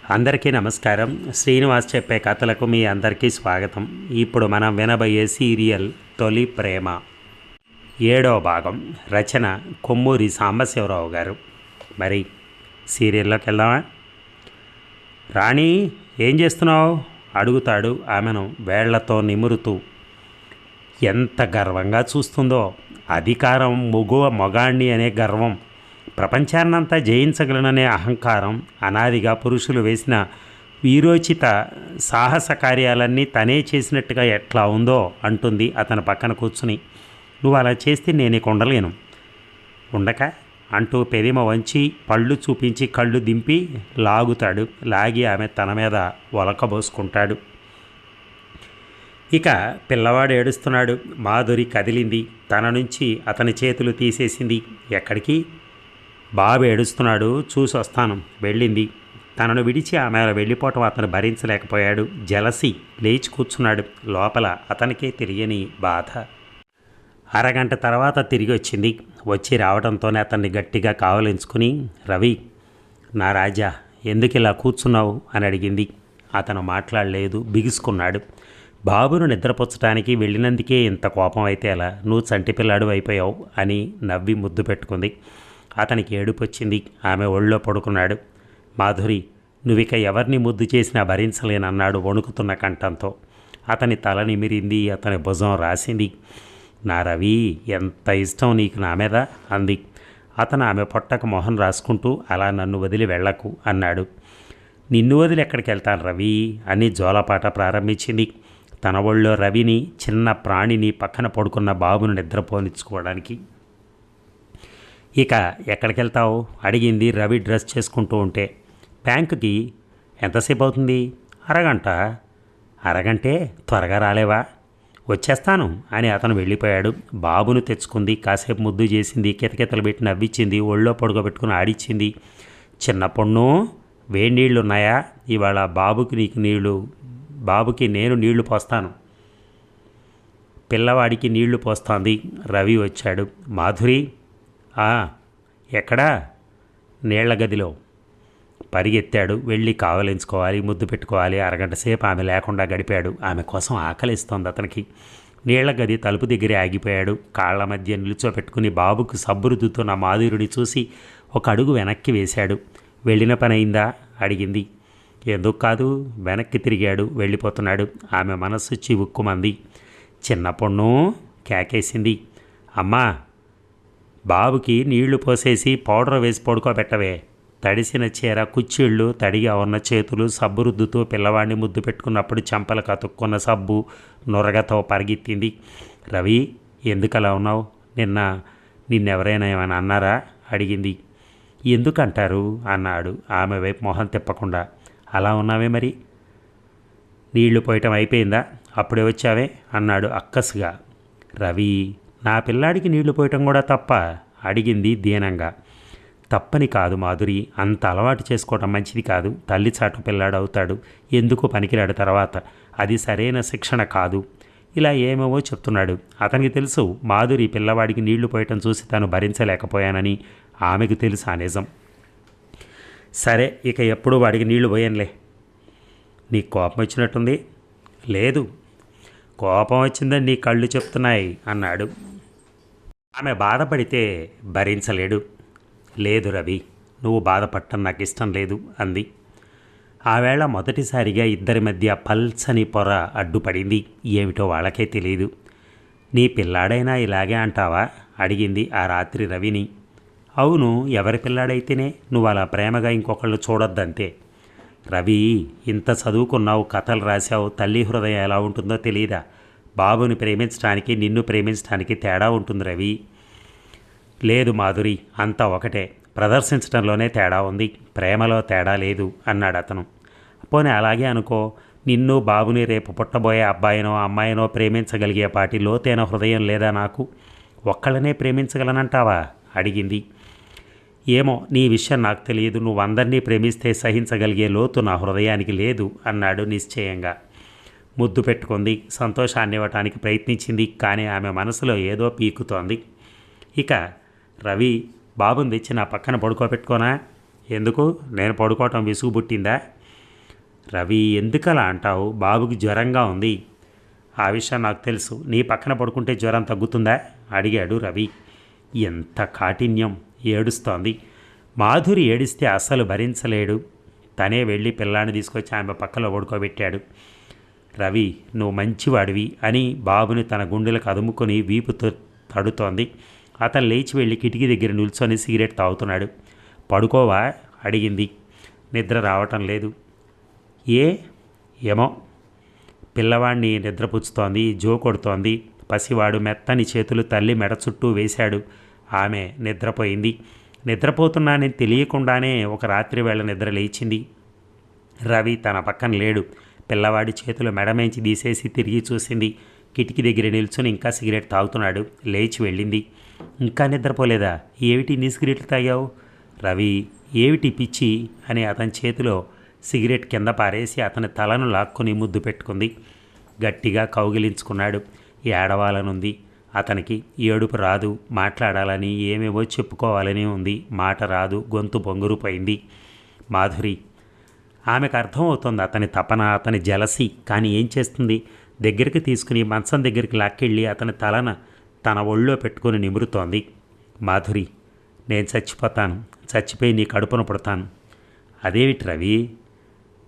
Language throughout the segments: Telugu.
అందరికీ నమస్కారం. శ్రీనివాస్ చెప్పే కథలకు మీ అందరికీ స్వాగతం. ఇప్పుడు మనం వినబోయే సీరియల్ తొలి ప్రేమ 7వ భాగం. రచన కొమ్మూరి సాంబశివరావు గారు. మరి సీరియల్లోకి వెళ్దామా? రాణి, ఏం చేస్తున్నావు అడుగుతాడు ఆమెను వేళ్లతో నిమురుతూ. ఎంత గర్వంగా చూస్తుందో! అధికారం, మొగాణ్ణి అనే గర్వం, ప్రపంచాన్నంతా జయించగలననే అహంకారం, అనాదిగా పురుషులు వేసిన వీరోచిత సాహస కార్యాలన్నీ తనే చేసినట్టుగా ఎట్లా ఉందో అంటుంది అతని పక్కన కూర్చుని. నువ్వు అలా చేస్తే నేను ఉండలేను. ఉండక అంటూ పెదిమ వంచి పళ్ళు చూపించి కళ్ళు దింపి లాగుతాడు. లాగి ఆమె తన మీద ఒలకబోసుకుంటాడు. ఇక పిల్లవాడు ఏడుస్తున్నాడు. మాధురి కదిలింది. తన నుంచి అతని చేతులు తీసేసింది. ఎక్కడికి? బాబు ఏడుస్తున్నాడు, చూసి వస్తాను వెళ్ళింది. తనను విడిచి ఆమె వెళ్ళిపోవటం అతను భరించలేకపోయాడు. జలసి లేచి కూర్చున్నాడు. లోపల అతనికే తెలియని బాధ. అరగంట తర్వాత తిరిగి వచ్చింది. వచ్చి రావడంతోనే అతన్ని గట్టిగా కావలించుకుని, రవి, నా రాజా, ఎందుకు ఇలా కూర్చున్నావు అని అడిగింది. అతను మాట్లాడలేదు, బిగుసుకున్నాడు. బాబును నిద్రపుచ్చటానికి వెళ్ళినందుకే ఇంత కోపం అయితే ఎలా? నువ్వు చంటిపిల్లాడు అయిపోయావు అని నవ్వి ముద్దు పెట్టుకుంది. అతనికి ఏడుపొచ్చింది. ఆమె ఒళ్ళో పడుకున్నాడు. మాధురి, నువ్విక ఎవరిని ముద్దు చేసినా భరించలేనన్నాడు వణుకుతున్న కంఠంతో. అతని తల నిమిరింది, అతని భుజం రాసింది. నా రవి, ఎంత ఇష్టం నీకు నా మీద అంది. అతను ఆమె పొట్టకు మొహం రాసుకుంటూ, అలా నన్ను వదిలి వెళ్ళకు అన్నాడు. నిన్ను వదిలి ఎక్కడికి వెళ్తాను రవి అని జోలపాట ప్రారంభించింది. తన ఒళ్ళో రవిని, చిన్న ప్రాణిని, పక్కన పడుకున్న బాబును నిద్రపోనిచ్చుకోవడానికి. ఇక ఎక్కడికి వెళ్తావు అడిగింది రవి డ్రెస్ చేసుకుంటూ ఉంటే. బ్యాంకుకి. ఎంతసేపు అవుతుంది? అరగంట. అరగంటే త్వరగా రాలేవా? వచ్చేస్తాను అని అతను వెళ్ళిపోయాడు. బాబును తెచ్చుకుంది. కాసేపు ముద్దు చేసింది. కితకితలు పెట్టి నవ్వించింది. ఒళ్ళో పడుకోబెట్టుకుని ఆడిచ్చింది. చిన్న పొన్ను, వేడి నీళ్ళు ఉన్నాయా? ఇవాళ బాబుకి నేను నీళ్లు పోస్తాను. పిల్లవాడికి నీళ్లు పోస్తోంది. రవి వచ్చాడు. మాధురి, ఎక్కడా? నీళ్ల గదిలో. పరిగెత్తాడు. వెళ్ళి కావలించుకోవాలి, ముద్దు పెట్టుకోవాలి. అరగంట సేపు ఆమె లేకుండా గడిపాడు. ఆమె కోసం ఆకలిస్తోంది అతనికి. నీళ్ల గది తలుపు దగ్గరే ఆగిపోయాడు. కాళ్ల మధ్య నిలుచోపెట్టుకుని బాబుకు సబ్బు రుద్దుతున్న మాధురిని చూసి ఒక అడుగు వెనక్కి వేశాడు. వెళ్ళిన పని అయిందా అడిగింది. ఎందుకు కాదు? వెనక్కి తిరిగాడు. వెళ్ళిపోతున్నాడు. ఆమె మనస్సు చివుక్కుమంది. చిన్న పొన్ను కేకేసింది. అమ్మా, బాబుకి నీళ్లు పోసేసి పౌడర్ వేసి పడుకోబెట్టవే. తడిసిన చీర, కుచ్చిళ్ళు, తడిగా ఉన్న చేతులు సబ్బు రుద్దుతూ పిల్లవాడిని ముద్దు పెట్టుకున్నప్పుడు చెంపలకు అతుక్కున్న సబ్బు నురగతో పరిగెత్తింది. రవి, ఎందుకలా ఉన్నావు? నిన్నెవరైనా ఏమైనా అన్నారా అడిగింది. ఎందుకంటారు అన్నాడు ఆమె వైపు మొహం తిప్పకుండా. అలా ఉన్నావే మరి? నీళ్లు పోయటం అయిపోయిందా? అప్పుడే వచ్చావే అన్నాడు అక్కసుగా. రవి, నా పిల్లాడికి నీళ్లు పోయటం కూడా తప్ప అడిగింది దీనంగా. తప్పని కాదు మాధురి, అంత అలవాటు చేసుకోవటం మంచిది కాదు. తల్లి చాటు పిల్లాడు అవుతాడు, ఎందుకు పనికిరాడు తర్వాత. అది సరైన శిక్షణ కాదు. ఇలా ఏమేవో చెప్తున్నాడు. అతనికి తెలుసు మాధురి పిల్లవాడికి నీళ్లు పోయటం చూసి తాను భరించలేకపోయానని. ఆమెకు తెలుసు ఆ నిజం. సరే, ఇక ఎప్పుడూ వాడికి నీళ్లు పోయానులే. నీకు కోపం వచ్చినట్టుంది. లేదు, కోపం వచ్చిందని నీ కళ్ళు చెప్తున్నాయి అన్నాడు. ఆమె బాధపడితే భరించలేడు. లేదు రవి, నువ్వు బాధపడటం నాకు ఇష్టం లేదు అంది. ఆవేళ మొదటిసారిగా ఇద్దరి మధ్య పల్చని పొర అడ్డుపడింది. ఏమిటో వాళ్ళకే తెలియదు. నీ పిల్లాడైనా ఇలాగే అంటావా అడిగింది ఆ రాత్రి రవిని. అవును, ఎవరి పిల్లాడైతేనే నువ్వు అలా ప్రేమగా ఇంకొకళ్ళు చూడొద్దంతే. రవి, ఇంత చదువుకున్నావు, కథలు రాశావు, తల్లి హృదయం ఎలా ఉంటుందో తెలియదా? బాబుని ప్రేమించడానికి, నిన్ను ప్రేమించడానికి తేడా ఉంటుంది రవి. లేదు మాధురి, అంతా ఒకటే. ప్రదర్శించడంలోనే తేడా ఉంది, ప్రేమలో తేడా లేదు అన్నాడు అతను. పోనీ అలాగే అనుకో. నిన్ను, బాబుని, రేపు పుట్టబోయే అబ్బాయినో అమ్మాయినో ప్రేమించగలిగే పాటి లోతైన హృదయం లేదా నాకు? ఒక్కళ్ళనే ప్రేమించగలనంటావా అడిగింది. ఏమో, నీ విషయం నాకు తెలియదు. నువ్వు అందరినీ ప్రేమిస్తే సహించగలిగే లోతు నా హృదయానికి లేదు అన్నాడు నిశ్చయంగా. ముద్దు పెట్టుకుంది. సంతోషాన్ని ఇవ్వటానికి ప్రయత్నించింది. కానీ ఆమె మనసులో ఏదో పీకుతోంది. ఇక రవి, బాబుని తెచ్చి నా పక్కన పడుకోబెట్టుకోనా? ఎందుకు? నేను పడుకోవటం విసుగు పుట్టిందా? రవి, ఎందుకలా అంటావు? బాబుకి జ్వరంగా ఉంది. ఆ విషయం నాకు తెలుసు. నీ పక్కన పడుకుంటే జ్వరం తగ్గుతుందా? అడిగాడు రవి. ఎంత కాఠిన్యం! ఏడుస్తోంది. మాధురి ఏడిస్తే అస్సలు భరించలేడు. తనే వెళ్ళి పిల్లాన్ని తీసుకొచ్చి ఆమె పక్కలో పడుకోబెట్టాడు. రవి, నువ్వు మంచివాడివి అని బాబుని తన గుండెలకు అదుముకొని వీపుతో తడుతోంది. అతను లేచి వెళ్ళి కిటికీ దగ్గర నిల్చొని సిగరెట్ తాగుతున్నాడు. పడుకోవా? అడిగింది. నిద్ర రావటం లేదు. ఏ? ఏమో. పిల్లవాడిని నిద్రపుచ్చుతోంది, జో కొడుతోంది. పసివాడు మెత్తని చేతులు తల్లి మెడ చుట్టూ వేశాడు. ఆమె నిద్రపోయింది. నిద్రపోతున్నానని తెలియకుండానే ఒక రాత్రి వేళ నిద్ర లేచింది. రవి తన పక్కన లేడు. పిల్లవాడి చేతులు మెడమేంచి తీసేసి తిరిగి చూసింది. కిటికీ దగ్గర నిల్చుని ఇంకా సిగరెట్ తాగుతున్నాడు. లేచి వెళ్ళింది. ఇంకా నిద్రపోలేదా? ఏమిటి నీ సిగరెట్లు తాగావు? రవి, ఏమిటి పిచ్చి అని అతని చేతిలో సిగరెట్ కింద పారేసి అతని తలను లాక్కొని ముద్దు పెట్టుకుంది. గట్టిగా కౌగిలించుకున్నాడు. ఏడవాలనుంది అతనికి. ఏడుపు రాదు. మాట్లాడాలని, ఏమేవో చెప్పుకోవాలని ఉంది. మాట రాదు. గొంతు పొంగురుపోయింది. మాధురి. ఆమెకు అర్థమవుతుంది అతని తపన, అతని జలసి. కానీ ఏం చేస్తుంది? దగ్గరికి తీసుకుని మంచం దగ్గరికి లాక్కెళ్ళి అతని తలన తన ఒళ్ళో పెట్టుకొని నిమురుతోంది. మాధురి, నేను చచ్చిపోతాను. చచ్చిపోయి నీ కడుపున పుడతాను. అదేమిటి రవి?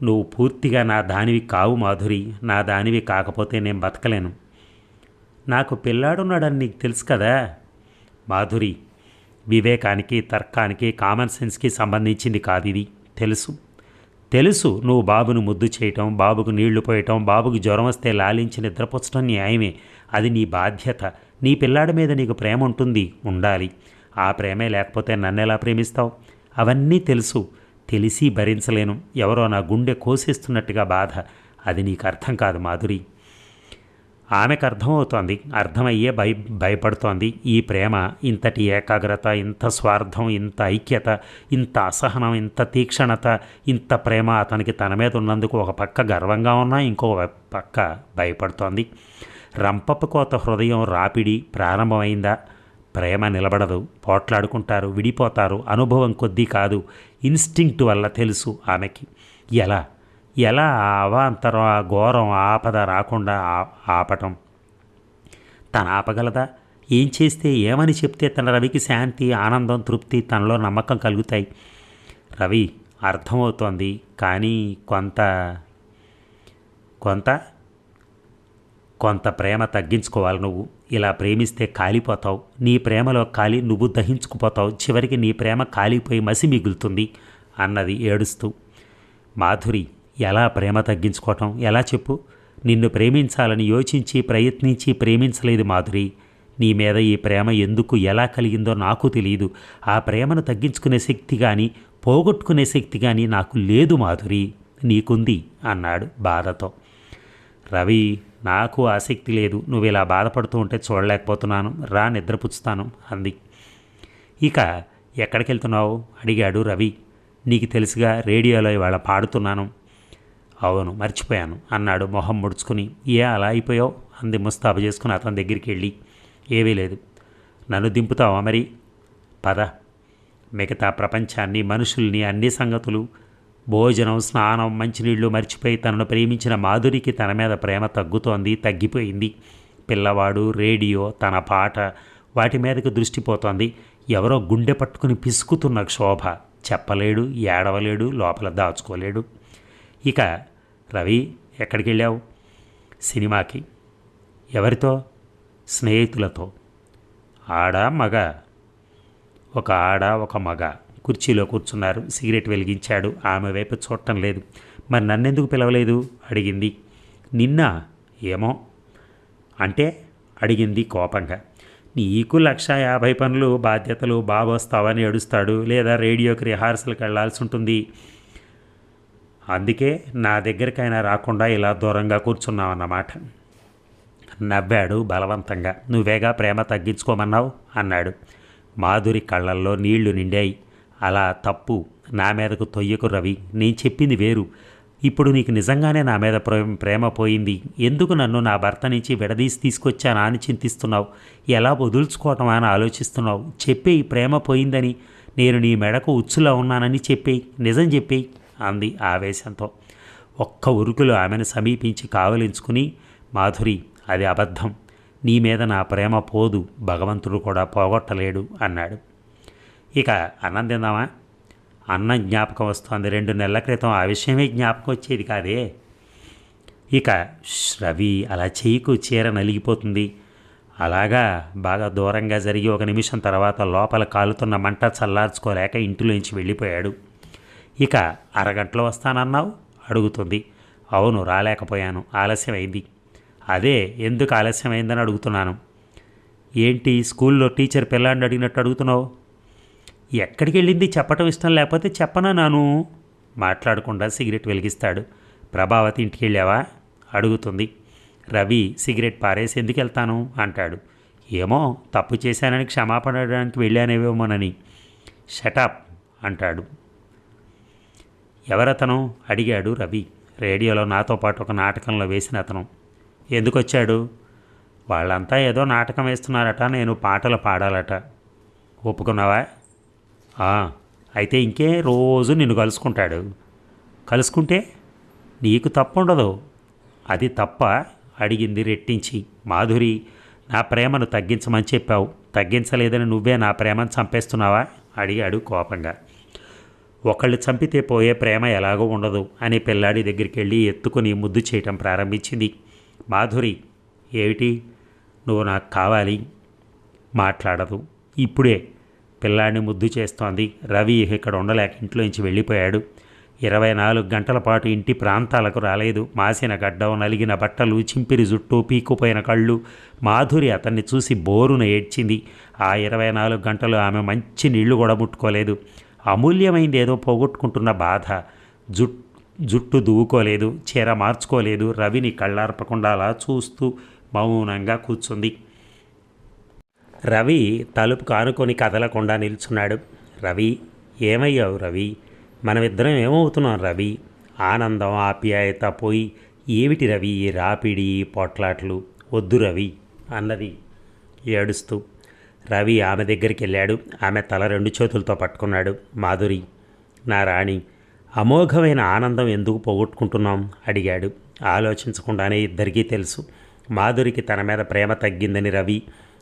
నువ్వు పూర్తిగా నా దానివి కావు మాధురి. నా దానివి కాకపోతే నేను బతకలేను. నాకు పిల్లాడున్నాడని నీకు తెలుసు కదా మాధురి. వివేకానికి, తర్కానికి, కామన్ సెన్స్కి సంబంధించింది కాదు ఇది. తెలుసు నువ్వు బాబును ముద్దు చేయటం, బాబుకు నీళ్లు పోయటం, బాబుకు జ్వరం వస్తే లాలించి నిద్రపుచ్చటం న్యాయమే. అది నీ బాధ్యత. నీ పిల్లాడి మీద నీకు ప్రేమ ఉంటుంది, ఉండాలి. ఆ ప్రేమే లేకపోతే నన్నెలా ప్రేమిస్తావు? అవన్నీ తెలుసు. తెలిసి భరించలేను. ఎవరో నా గుండె కోసేస్తున్నట్టుగా బాధ. అది నీకు అర్థం కాదు మాధురి. ఆమెకు అర్థమవుతోంది. అర్థమయ్యే భయపడుతోంది. ఈ ప్రేమ, ఇంతటి ఏకాగ్రత, ఇంత స్వార్థం, ఇంత ఐక్యత, ఇంత అసహనం, ఇంత తీక్షణత, ఇంత ప్రేమ అతనికి తన మీద ఉన్నందుకు ఒక పక్క గర్వంగా ఉన్నా ఇంకో పక్క భయపడుతోంది. రంపపు కోత హృదయం రాపిడి ప్రారంభమైందా? ప్రేమ నిలబడదు. పోట్లాడుకుంటారు, విడిపోతారు. అనుభవం కొద్దీ కాదు, ఇన్స్టింక్ట్ వల్ల తెలుసు ఆమెకి. ఎలా ఆ అవాంతరం, ఆ ఘోరం, ఆపద రాకుండా ఆపటం? తను ఆపగలదా? ఏం చేస్తే, ఏమని చెప్తే తన రవికి శాంతి, ఆనందం, తృప్తి, తనలో నమ్మకం కలుగుతాయి? రవి, అర్థమవుతోంది. కానీ కొంత ప్రేమ తగ్గించుకోవాలి నువ్వు. ఇలా ప్రేమిస్తే కాలిపోతావు. నీ ప్రేమలో కాలి నువ్వు దహించుకుపోతావు. చివరికి నీ ప్రేమ కాలిపోయి మసి మిగులుతుంది అన్నది ఏడుస్తూ. మాధురి, ఎలా ప్రేమ తగ్గించుకోవటం? ఎలా చెప్పు? నిన్ను ప్రేమించాలని యోచించి ప్రయత్నించి ప్రేమించలేదు మాధురి. నీ మీద ఈ ప్రేమ ఎందుకు, ఎలా కలిగిందో నాకు తెలియదు. ఆ ప్రేమను తగ్గించుకునే శక్తి కానీ, పోగొట్టుకునే శక్తి కానీ నాకు లేదు మాధురి. నీకుంది అన్నాడు బాధతో. రవి, నాకు ఆసక్తి లేదు. నువ్వు ఇలా బాధపడుతూ ఉంటే చూడలేకపోతున్నాను. రా, నిద్రపుచ్చుతాను అంది. ఇక ఎక్కడికి వెళ్తున్నావు అడిగాడు రవి. నీకు తెలుసుగా, రేడియోలో ఇవాళ పాడుతున్నాను. అవును, మర్చిపోయాను అన్నాడు మొహం ముడుచుకుని. అలా అయిపోయావు అంది ముస్తాబు చేసుకుని అతని దగ్గరికి వెళ్ళి. ఏమీ లేదు. నన్ను దింపుతావా మరి? పద. మిగతా ప్రపంచాన్ని, మనుషుల్ని, అన్ని సంగతులు, భోజనం, స్నానం, మంచినీళ్లు మర్చిపోయి తనను ప్రేమించిన మాధురికి తన మీద ప్రేమ తగ్గుతోంది, తగ్గిపోయింది. పిల్లవాడు, రేడియో, తన పాట, వాటి మీదకు దృష్టి పోతోంది. ఎవరో గుండె పట్టుకుని పిసుకుతున్న క్షోభ. చెప్పలేడు, ఏడవలేడు, లోపల దాచుకోలేడు. ఇక రవి, ఎక్కడికి వెళ్ళావు? సినిమాకి. ఎవరితో? స్నేహితులతో. ఆడ మగ? ఒక ఆడ, ఒక మగ కుర్చీలో కూర్చున్నారు. సిగరెట్ వెలిగించాడు. ఆమె వైపు చూడటం లేదు. మరి నన్నెందుకు పిలవలేదు అడిగింది. నిన్న? ఏమో. అంటే అడిగింది కోపంగా. నీకు 150 పనులు, బాధ్యతలు. బాబు వస్తావని ఏడుస్తాడు, లేదా రేడియోకి రిహార్సల్కి వెళ్లాల్సి ఉంటుంది. అందుకే నా దగ్గరికైనా రాకుండా ఇలా దూరంగా కూర్చున్నావన్నమాట. నవ్వాడు బలవంతంగా. నువ్వేగా ప్రేమ తగ్గించుకోమన్నావు అన్నాడు. మాధురి కళ్ళల్లో నీళ్లు నిండాయి. అలా తప్పు నా మీదకు తొయ్యకు రవి. నేను చెప్పింది వేరు. ఇప్పుడు నీకు నిజంగానే నా మీద ప్రేమ పోయింది. ఎందుకు నన్ను నా భర్త నుంచి విడదీసి తీసుకొచ్చానా అని చింతిస్తున్నావు? ఎలా వదులుచుకోవటమా అని ఆలోచిస్తున్నావు? చెప్పేయి, ప్రేమ పోయిందని. నేను నీ మెడకు ఉచ్చులా ఉన్నానని చెప్పేయి. నిజం చెప్పేయి అంది ఆవేశంతో. ఒక్క ఉరుకులో ఆమెను సమీపించి కావలించుకుని, మాధురి, అది అబద్ధం, నీ మీద నా ప్రేమ పోదు, భగవంతుడు కూడా పోగొట్టలేడు అన్నాడు. ఇక అన్నం తిందామా? అన్నం జ్ఞాపకం వస్తోంది. 2 నెలల క్రితం ఆ విషయమే జ్ఞాపకం వచ్చేది కాదే. ఇక రవి, అలా చేయకు, చీర నలిగిపోతుంది. అలాగా బాగా దూరంగా జరిగి 1 నిమిషం తర్వాత లోపల కాలుతున్న మంట చల్లార్చుకోలేక ఇంటిలోంచి వెళ్ళిపోయాడు. ఇక అరగంటలో వస్తానన్నావు అడుగుతుంది. అవును, రాలేకపోయాను, ఆలస్యమైంది. అదే, ఎందుకు ఆలస్యమైందని అడుగుతున్నాను. ఏంటి స్కూల్లో టీచర్ పిల్లాడిని అడిగినట్టు అడుగుతున్నావు? ఎక్కడికి వెళ్ళింది చెప్పటం ఇష్టం లేకపోతే చెప్పనా నాను? మాట్లాడకుండా సిగరెట్ వెలిగిస్తాడు. ప్రభావతి ఇంటికి వెళ్ళావా అడుగుతుంది. రవి సిగరెట్ పారేసి ఎందుకు వెళ్తాను అంటాడు. ఏమో, తప్పు చేశానని క్షమాపణ అడగడానికి వెళ్ళానేవేమోనని. షటప్ అంటాడు. ఎవరతను అడిగాడు రవి. రేడియోలో నాతో పాటు ఒక నాటకంలో వేసిన అతను. ఎందుకు వచ్చాడు? వాళ్ళంతా ఏదో నాటకం వేస్తున్నారట, నేను పాటలు పాడాలట. ఒప్పుకున్నావా? అయితే ఇంకే, రోజు నిన్ను కలుసుకుంటాడు. కలుసుకుంటే నీకు తప్పుండదు. అది తప్ప అడిగింది రెట్టించి. మాధురి, నా ప్రేమను తగ్గించమని చెప్పావు, తగ్గించలేదని నువ్వే నా ప్రేమను చంపేస్తున్నావా అడిగాడు కోపంగా. ఒకళ్ళు చంపితే పోయే ప్రేమ ఎలాగో ఉండదు అని పిల్లాడి దగ్గరికి వెళ్ళి ఎత్తుకుని ముద్దు చేయటం ప్రారంభించింది. మాధురి, ఏమిటి? నువ్వు నాకు కావాలి. మాట్లాడదు. ఇప్పుడే పిల్లాడిని ముద్దు చేస్తోంది. రవి ఇక్కడ ఉండలేక ఇంట్లోంచి వెళ్ళిపోయాడు. 24 గంటల పాటు ఇంటి ప్రాంతాలకు రాలేదు. మాసిన గడ్డం, నలిగిన బట్టలు, చింపిరి జుట్టు, పీక్కుపోయిన కళ్ళు. మాధురి అతన్ని చూసి బోరున ఏడ్చింది. ఆ 24 గంటలు ఆమె మంచి నీళ్లు కూడా ముట్టుకోలేదు. అమూల్యమైంది ఏదో పోగొట్టుకుంటున్న బాధ. జుట్టు దువ్వుకోలేదు, చీర మార్చుకోలేదు. రవిని కళ్ళార్పకుండా అలా చూస్తూ మౌనంగా కూర్చుంది. రవి తలుపు కానుకొని కదలకుండా నిల్చున్నాడు. రవి, ఏమయ్యావు రవి? మనమిద్దరం ఏమవుతున్నాం రవి? ఆనందం, ఆప్యాయత పోయి ఏమిటి రవి ఈ రాపిడి, పొట్లాట్లు? వద్దు రవి అన్నది ఏడుస్తూ. రవి ఆమె దగ్గరికి వెళ్ళాడు. ఆమె తల 2 చేతులతో పట్టుకున్నాడు. మాధురి, నా రాణి, అమోఘమైన ఆనందం ఎందుకు పోగొట్టుకుంటున్నాం అడిగాడు. ఆలోచించకుండానే ఇద్దరికీ తెలుసు, మాధురికి తన మీద ప్రేమ తగ్గిందని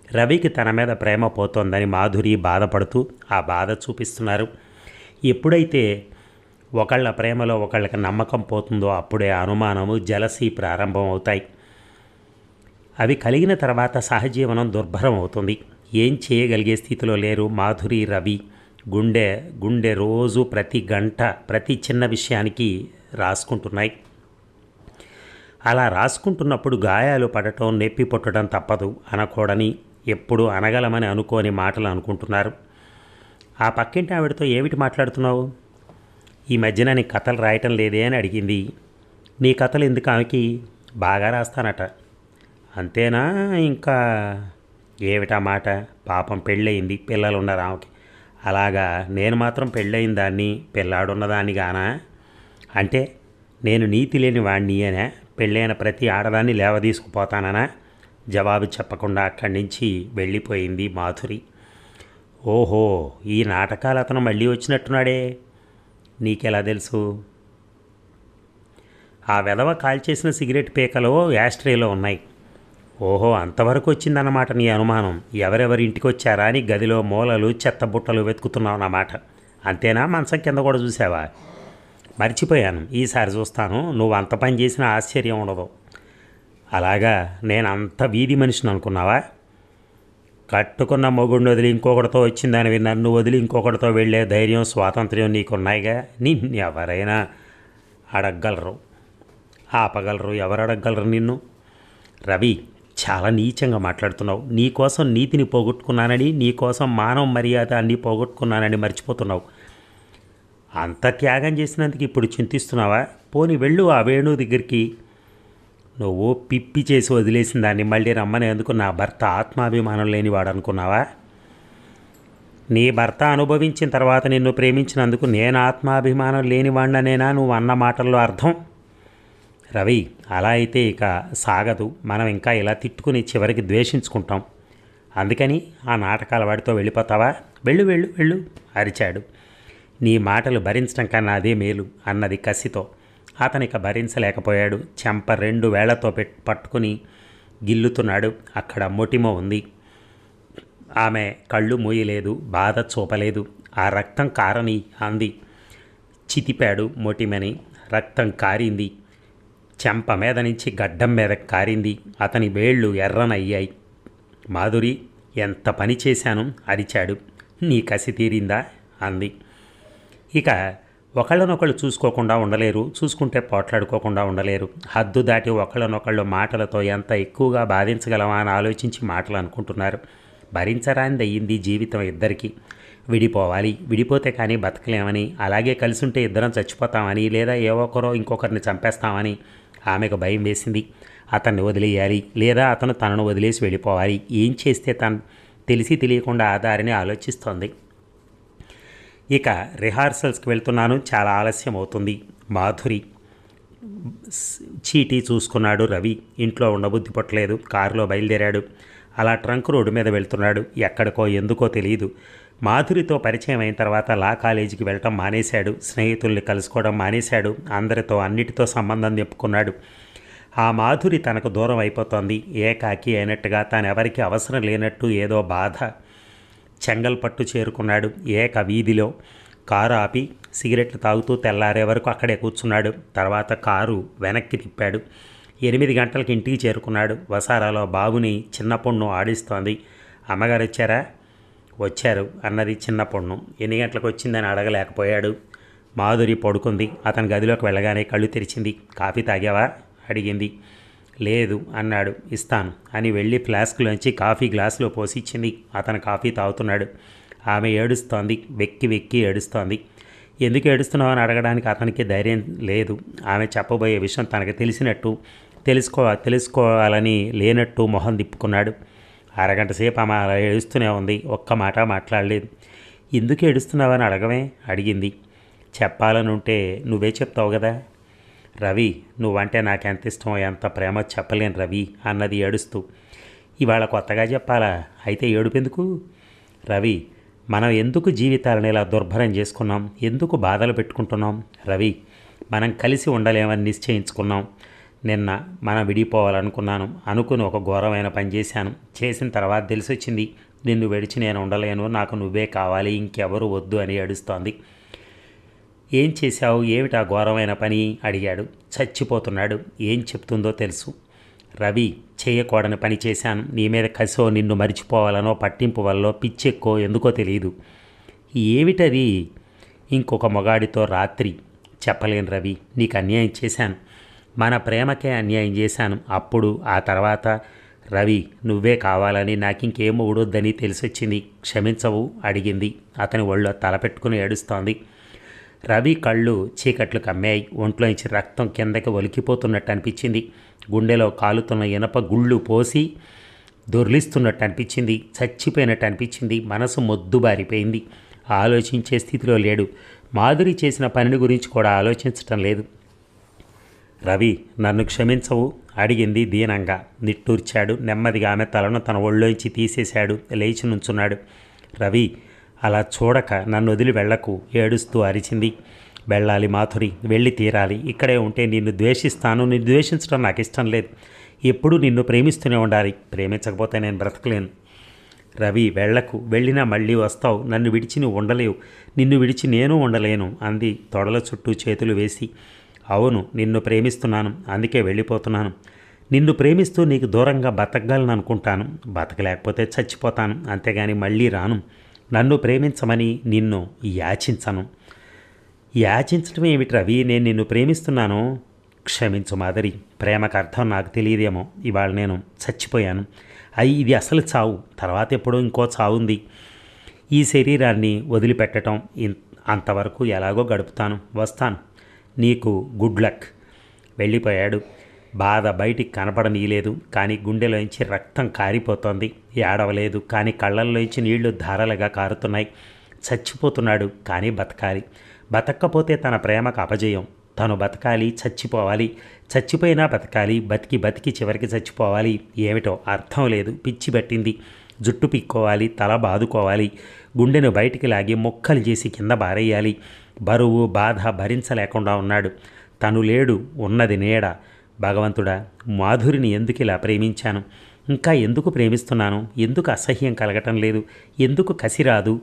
రవికి తన మీద ప్రేమ పోతోందని మాధురి బాధపడుతూ ఆ బాధ చూపిస్తున్నారు. ఎప్పుడైతే ఒకళ్ళ ప్రేమలో ఒకళ్ళకి నమ్మకం పోతుందో అప్పుడే అనుమానము, జలసీ ప్రారంభం అవుతాయి. అవి కలిగిన తర్వాత సహజీవనం దుర్భరం అవుతుంది. ఏం చేయగలిగే స్థితిలో లేరు మాధురి, రవి. గుండె రోజు ప్రతి గంట ప్రతి చిన్న విషయానికి రాసుకుంటున్నాయి. అలా రాసుకుంటున్నప్పుడు గాయాలు పడటం, నొప్పి పుట్టడం తప్పదు. అనకూడని, ఎప్పుడు అనగలమని అనుకోని మాటలు అనుకుంటున్నారు. ఆ పక్కింటి ఆవిడతో ఏమిటి మాట్లాడుతున్నావు? ఈ మధ్యన నీ కథలు రాయటం లేదే అని అడిగింది. నీ కథలు ఎందుకు ఆమెకి? బాగా రాస్తానట. అంతేనా? ఇంకా ఏమిటా మాట? పాపం పెళ్ళయింది, పిల్లలు ఉన్నారు ఆమెకి. అలాగా, నేను మాత్రం పెళ్ళయిన దాన్ని, పిల్లాడున్నదాన్ని గానా? అంటే నేను నీతి లేని వాణ్ణి అనే? పెళ్ళైన ప్రతి ఆడదాన్ని లేవదీసుకుపోతాననా? జవాబు చెప్పకుండా అక్కడి నుంచి వెళ్ళిపోయింది మాధురి. ఓహో, ఈ నాటకాలు అతను మళ్ళీ వచ్చినట్టున్నాడే. నీకెలా తెలుసు? ఆ వెధవ కాల్చేసిన సిగరెట్ పీకలు యాస్ట్రేలో ఉన్నాయి. ఓహో, అంతవరకు వచ్చిందన్నమాట నీ అనుమానం. ఎవరెవరి ఇంటికి వచ్చారా అని గదిలో మూలలు, చెత్త బుట్టలు వెతుకుతున్నావు అన్నమాట. అంతేనా? మంచం కింద కూడా చూసావా? మర్చిపోయాను, ఈసారి చూస్తాను. నువ్వు అంత పని చేసిన ఆశ్చర్యం ఉండదు. అలాగా, నేను అంత వీధి మనిషిని అనుకున్నావా? కట్టుకున్న మొగుడిని వదిలి ఇంకొకటితో వచ్చిందని నన్ను వదిలి ఇంకొకటితో వెళ్ళే ధైర్యం, స్వాతంత్ర్యం నీకున్నాయిగా. ఎవరైనా అడగగలరు, ఆపగలరు. ఎవరు అడగగలరు నిన్ను? రవి, చాలా నీచంగా మాట్లాడుతున్నావు. నీకోసం నీతిని పోగొట్టుకున్నానని, నీకోసం మానవ మర్యాద అన్నీ పోగొట్టుకున్నానని మర్చిపోతున్నావు. అంత త్యాగం చేసినందుకు ఇప్పుడు చింతిస్తున్నావా? పోని వెళ్ళు ఆ వేణు దగ్గరికి. నువ్వు పిప్పి చేసి వదిలేసిన దాన్ని మళ్ళీ రమ్మనేందుకు నా భర్త ఆత్మాభిమానం లేనివాడు అనుకున్నావా? నీ భర్త అనుభవించిన తర్వాత నిన్ను ప్రేమించినందుకు నేను ఆత్మాభిమానం లేనివాడిననేనా నువ్వు అన్న మాటల్లో అర్థం? రవి, అలా అయితే ఇక సాగదు. మనం ఇంకా ఇలా తిట్టుకుని చివరికి ద్వేషించుకుంటాం. అందుకని ఆ నాటకాల వాడితో వెళ్ళిపోతావా? వెళ్ళు వెళ్ళు వెళ్ళు అరిచాడు. నీ మాటలు భరించడం కన్నా అదే మేలు అన్నది కసితో. అతనిక భరించలేకపోయాడు. చెంప 2 వేళ్లతో పట్టుకుని గిల్లుతున్నాడు. అక్కడ మొటిమ ఉంది. ఆమె కళ్ళు మూయలేదు, బాధ చూపలేదు. ఆ రక్తం కారని అంది. చితిపాడు మొటిమని. రక్తం కారింది. చెంప మీద నుంచి గడ్డం మీద కారింది. అతని వేళ్ళు ఎర్రనయ్యాయి. మాధురి, ఎంత పని చేశాను అరిచాడు. నీ కసి తీరిందా అంది. ఇక ఒకళ్ళనొకళ్ళు చూసుకోకుండా ఉండలేరు, చూసుకుంటే పోట్లాడుకోకుండా ఉండలేరు. హద్దు దాటి ఒకళ్ళనొకళ్ళు మాటలతో ఎంత ఎక్కువగా బాధించగలమా అని ఆలోచించి మాటలు అనుకుంటున్నారు. భరించరానిది అయ్యింది జీవితం ఇద్దరికి. విడిపోవాలి, విడిపోతే కానీ బతకలేమని, అలాగే కలిసి ఉంటే ఇద్దరం చచ్చిపోతామని, లేదా ఏ ఒక్కరో ఇంకొకరిని చంపేస్తామని ఆమెకు భయం వేసింది. అతన్ని వదిలేయాలి, లేదా అతను తనను వదిలేసి వెళ్ళిపోవాలి. ఏం చేస్తే తను తెలిసి తెలియకుండా ఆ దారిని ఆలోచిస్తోంది. ఇక రిహార్సల్స్కి వెళ్తున్నాను, చాలా ఆలస్యం అవుతుంది. మాధురి చీటీ చూసుకున్నాడు రవి. ఇంట్లో ఉండబుద్ధి పట్టలేదు. కారులో బయలుదేరాడు. అలా ట్రంక్ రోడ్డు మీద వెళ్తున్నాడు. ఎక్కడికో ఎందుకో తెలియదు. మాధురితో పరిచయం అయిన తర్వాత లా కాలేజీకి వెళ్ళటం మానేశాడు. స్నేహితుల్ని కలుసుకోవడం మానేశాడు. అందరితో అన్నిటితో సంబంధం నింపుకున్నాడు. ఆ మాధురి తనకు దూరం అయిపోతోంది. ఏకాకి అయినట్టుగా, తానెవరికి అవసరం లేనట్టు ఏదో బాధ. చెంగల్పట్టు చేరుకున్నాడు. ఏక వీధిలో కారు ఆపి సిగరెట్లు తాగుతూ తెల్లారే వరకు అక్కడే కూర్చున్నాడు. తర్వాత కారు వెనక్కి తిప్పాడు. 8 గంటలకు ఇంటికి చేరుకున్నాడు. వసారాలో బాబుని చిన్న పొన్ను ఆడిస్తోంది. అమ్మగారు వచ్చారా? వచ్చారు అన్నది చిన్న పొన్ను. ఎన్ని గంటలకు వచ్చిందని అడగలేకపోయాడు. మాధురి పడుకుంది. అతని గదిలోకి వెళ్ళగానే కళ్ళు తెరిచింది. కాఫీ తాగావా అడిగింది. లేదు అన్నాడు. ఇస్తాను అని వెళ్ళి ఫ్లాస్క్లోంచి కాఫీ గ్లాసులో పోసి ఇచ్చింది. అతను కాఫీ తాగుతున్నాడు. ఆమె ఏడుస్తోంది. వెక్కి వెక్కి ఏడుస్తోంది. ఎందుకు ఏడుస్తున్నావు అని అడగడానికి అతనికి ధైర్యం లేదు. ఆమె చెప్పబోయే విషయం తనకు తెలిసినట్టు, తెలుసుకోవాలని లేనట్టు మొహం తిప్పుకున్నాడు. అరగంట సేపు ఆమె అలా ఏడుస్తూనే ఉంది. ఒక్క మాట మాట్లాడలేదు. ఎందుకు ఏడుస్తున్నావని అడగమే అడిగింది. చెప్పాలని ఉంటే నువ్వే చెప్తావు కదా. రవి, నువ్వంటే నాకెంత ఇష్టమో, ఎంత ప్రేమ చెప్పలేను రవి అన్నది ఏడుస్తూ. ఇవాళ కొత్తగా చెప్పాలా? అయితే ఏడుపెందుకు? రవి, మనం ఎందుకు జీవితాలను ఇలా దుర్భరం చేసుకున్నాం? ఎందుకు బాధలు పెట్టుకుంటున్నాం? రవి, మనం కలిసి ఉండలేమని నిశ్చయించుకున్నాం. నిన్న మనం విడిపోవాలనుకున్నాను. అనుకుని ఒక ఘోరమైన పని చేశాను. చేసిన తర్వాత తెలిసి వచ్చింది, నిన్ను విడిచి నేను ఉండలేను, నాకు నువ్వే కావాలి, ఇంకెవరు వద్దు అని ఏడుస్తోంది. ఏం చేశావు? ఏమిటా ఘోరమైన పని అడిగాడు. చచ్చిపోతున్నాడు. ఏం చెప్తుందో తెలుసు. రవి, చేయకూడని పని చేశాను. నీ మీద కసో, నిన్ను మరిచిపోవాలనో, పట్టింపు వల్ల, పిచ్చెక్కో, ఎందుకో తెలియదు. ఏమిటది? ఇంకొక మొగాడితో రాత్రి. చెప్పలేను రవి, నీకు అన్యాయం చేశాను. మన ప్రేమకే అన్యాయం చేశాను. అప్పుడు ఆ తర్వాత రవి, నువ్వే కావాలని, నాకింకేం ఊడొద్దని తెలిసొచ్చింది. క్షమించవు అడిగింది. అతని ఒళ్ళో తలపెట్టుకుని ఏడుస్తోంది. రవి కళ్ళు చీకట్లు కమ్మాయి. ఒంట్లోంచి రక్తం కిందకి ఒలికిపోతున్నట్టు అనిపించింది. గుండెలో కాలుతున్న ఇనప గుళ్ళు పోసి దొర్లిస్తున్నట్టు అనిపించింది. చచ్చిపోయినట్టు అనిపించింది. మనసు మొద్దుబారిపోయింది. ఆలోచించే స్థితిలో లేడు. మాధురి చేసిన పనిని గురించి కూడా ఆలోచించటం లేదు. రవి, నన్ను క్షమించవు అడిగింది దీనంగా. నిట్టూర్చాడు. నెమ్మదిగా ఆమె తలను తన ఒళ్ళోంచి తీసేశాడు. లేచి నుంచున్నాడు. రవి, అలా చూడక నన్ను వదిలి వెళ్లకు ఏడుస్తూ అరిచింది. వెళ్ళాలి మాధురి, వెళ్ళి తీరాలి. ఇక్కడే ఉంటే నిన్ను ద్వేషిస్తాను. నిన్ను ద్వేషించడం నాకు ఇష్టం లేదు. ఎప్పుడూ నిన్ను ప్రేమిస్తూనే ఉండాలి. ప్రేమించకపోతే నేను బ్రతకలేను. రవి, వెళ్లకు. వెళ్ళినా మళ్ళీ వస్తావు. నన్ను విడిచి నువ్వు ఉండలేవు. నిన్ను విడిచి నేను ఉండలేను అంది తొడల చుట్టూ చేతులు వేసి. అవును, నిన్ను ప్రేమిస్తున్నాను, అందుకే వెళ్ళిపోతున్నాను. నిన్ను ప్రేమిస్తూ నీకు దూరంగా బతకగలను అనుకుంటాను. బతకలేకపోతే చచ్చిపోతాను, అంతేగాని మళ్ళీ రాను. నన్ను ప్రేమించమని నిన్ను యాచించను. యాచించడం ఏమిటి రవి? నేను నిన్ను ప్రేమిస్తున్నాను. క్షమించు మాధురి, ప్రేమకు అర్థం నాకు తెలియదేమో. ఇవాళ నేను చచ్చిపోయాను. ఇది అసలు చావు. తర్వాత ఎప్పుడో ఇంకో చావుంది. ఈ శరీరాన్ని వదిలిపెట్టడం అంతవరకు ఎలాగో గడుపుతాను. వస్తాను. నీకు గుడ్ లక్. వెళ్ళిపోయాడు. బాధ బయటికి కనపడనీయలేదు. కానీ గుండెలోంచి రక్తం కారిపోతోంది. ఏడవలేదు, కానీ కళ్ళల్లోంచి నీళ్లు ధారలుగా కారుతున్నాయి. చచ్చిపోతున్నాడు, కానీ బతకాలి. బతక్కపోతే తన ప్రేమకు అపజయం. తను బతకాలి, చచ్చిపోవాలి. చచ్చిపోయినా బతకాలి. బతికి బతికి చివరికి చచ్చిపోవాలి. ఏమిటో అర్థం లేదు. పిచ్చి పట్టింది. జుట్టు పిక్కోవాలి, తల బాదుకోవాలి, గుండెను బయటికి లాగి ముక్కలు చేసి కింద బారేయాలి. బరువు బాధ భరించలేకుండా ఉన్నాడు. తను లేడు, ఉన్నది నీడ. భగవంతుడా, మాధురిని ఎందుకు ఇలా ప్రేమించాను? ఇంకా ఎందుకు ప్రేమిస్తున్నాను? ఎందుకు అసహ్యం కలగటం లేదు? ఎందుకు కసి రాదు?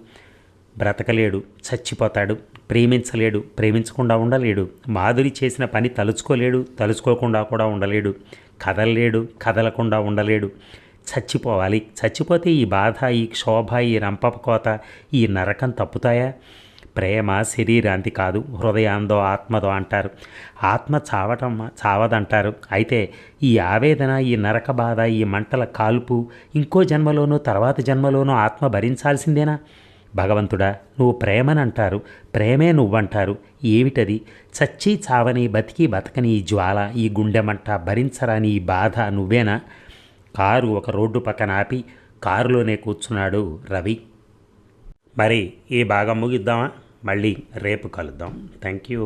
బ్రతకలేడు, చచ్చిపోతాడు. ప్రేమించలేడు, ప్రేమించకుండా ఉండలేడు. మాధురి చేసిన పని తలుచుకోలేడు, తలుచుకోకుండా కూడా ఉండలేడు. కదలలేడు, కదలకుండా ఉండలేడు. చచ్చిపోవాలి. చచ్చిపోతే ఈ బాధ, ఈ క్షోభ, ఈ రంపకోత, ఈ నరకం తప్పుతాయా? ప్రేమ శరీరాంతి కాదు, హృదయాందో ఆత్మదో అంటారు. ఆత్మ చావదంటారు. అయితే ఈ ఆవేదన, ఈ నరక బాధ, ఈ మంటల కాల్పు ఇంకో జన్మలోనూ తర్వాత జన్మలోనూ ఆత్మ భరించాల్సిందేనా? భగవంతుడా, నువ్వు ప్రేమనంటారు, ప్రేమే నువ్వంటారు. ఏమిటది? చచ్చి చావని, బతికి బతకని ఈ జ్వాల, ఈ గుండెమంట, భరించరాని ఈ బాధ నువ్వేనా? కారు ఒక రోడ్డు పక్కన ఆపి కారులోనే కూర్చున్నాడు రవి. మరి ఈ భాగం ముగిద్దామా? మళ్ళీ రేపు కలుద్దాం. Thank you.